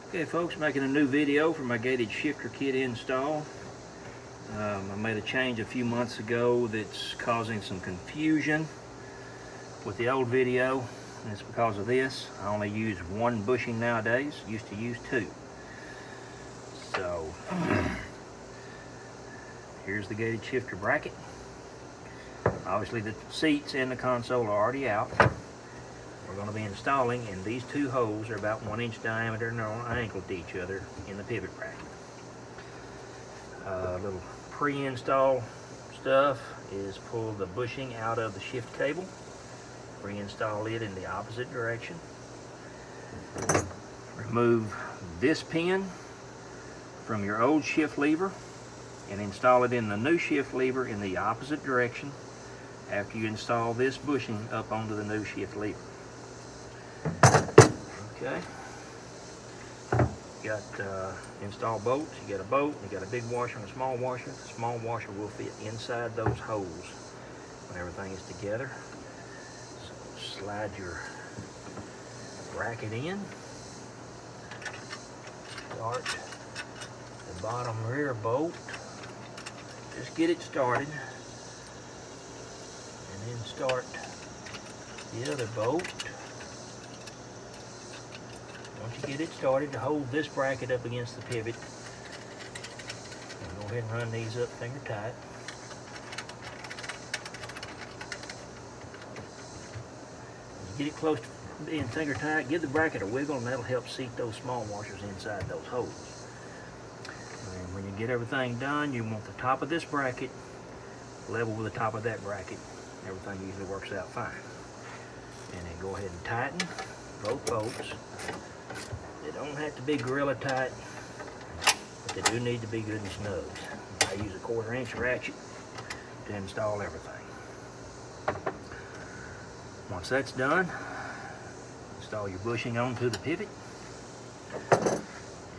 Okay folks, making a new video for my gated shifter kit install. I made a change a few months ago that's causing some confusion with the old video, and it's because of this. I only use one bushing nowadays, used to use two. So here's the gated shifter bracket. Obviously the seats and the console are already out. We're going to be installing, and these two holes are about 1 inch diameter and they're on an angle to each other in the pivot bracket. Little pre-install stuff is pull the bushing out of the shift cable, reinstall it in the opposite direction, remove this pin from your old shift lever and install it in the new shift lever in the opposite direction after you install this bushing up onto the new shift lever. Okay, you got install bolts. You got a bolt, you got a big washer and a small washer. The small washer will fit inside those holes when everything is together. So slide your bracket in, start the bottom rear bolt, just get it started, and then start the other bolt. Once you get it started, to hold this bracket up against the pivot, and go ahead and run these up finger tight. When you get it close to being finger tight, give the bracket a wiggle, and that'll help seat those small washers inside those holes. And when you get everything done, you want the top of this bracket level with the top of that bracket. Everything usually works out fine. And then go ahead and tighten both bolts. They don't have to be gorilla tight, but they do need to be good and snug. I use a 1/4 inch ratchet to install everything. Once that's done, install your bushing onto the pivot.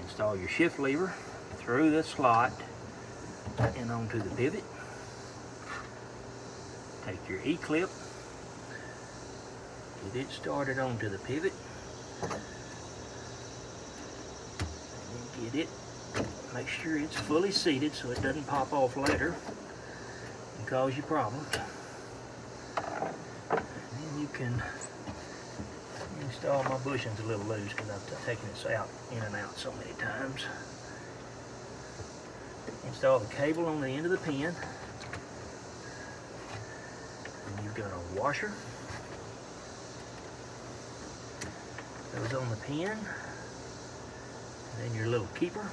Install your shift lever through the slot and onto the pivot. Take your E-clip, get it started onto the pivot. Get it, make sure it's fully seated so it doesn't pop off later and cause you problems. And then you can install. My bushing's a little loose because I've taken this out in and out so many times. Install the cable on the end of the pin. And you've got a washer. Goes on the pin. Then your little keeper.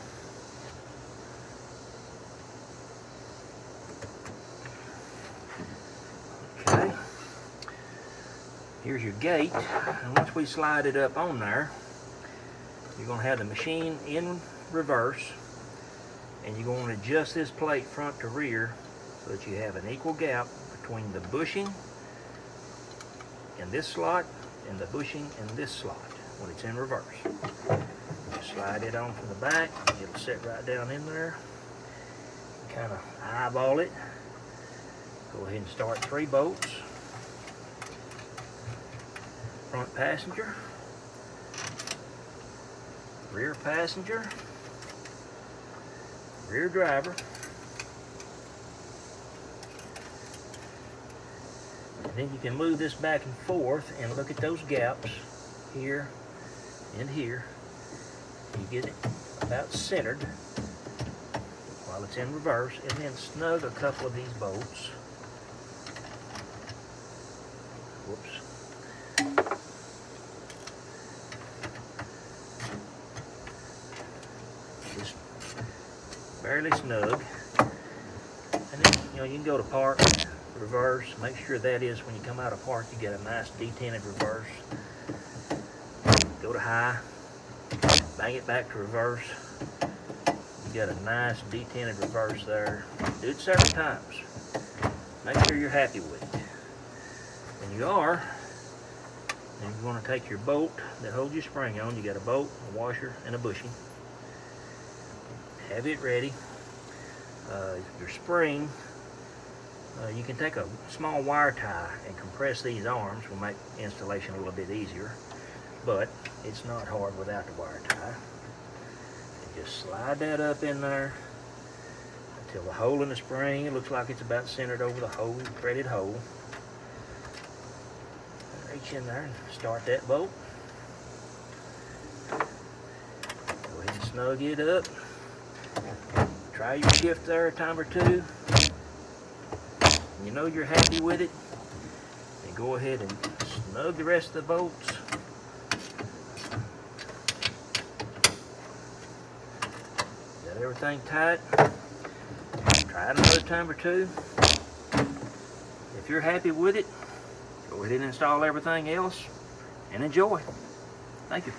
Okay. Here's your gate. And once we slide it up on there, you're going to have the machine in reverse, and you're going to adjust this plate front to rear so that you have an equal gap between the bushing in this slot and the bushing in this slot when it's in reverse. Slide it on from the back, it'll sit right down in there. Kind of eyeball it. Go ahead and start 3 bolts. Front passenger, rear passenger, rear driver. And then you can move this back and forth and look at those gaps here and here. You get it about centered while it's in reverse, and then snug a couple of these bolts. Whoops. Just barely snug. And then, you can go to park, reverse. Make sure that is when you come out of park, you get a nice detented reverse. Go to high. Bang it back to reverse. You got a nice detented reverse there. Do it several times. Make sure you're happy with it. When you are, then you're going to take your bolt that holds your spring on. You got a bolt, a washer, and a bushing. Have it ready. Your spring, you can take a small wire tie and compress these arms. Will make installation a little bit easier. But it's not hard without the wire tie. Just slide that up in there until the hole in the spring, it looks like it's about centered over the hole, threaded hole. Reach in there and start that bolt. Go ahead and snug it up. Try your shift there a time or two. You know you're happy with it, then go ahead and snug the rest of the bolts. Got everything tight. Try it another time or two. If you're happy with it, go ahead and install everything else and enjoy. Thank you.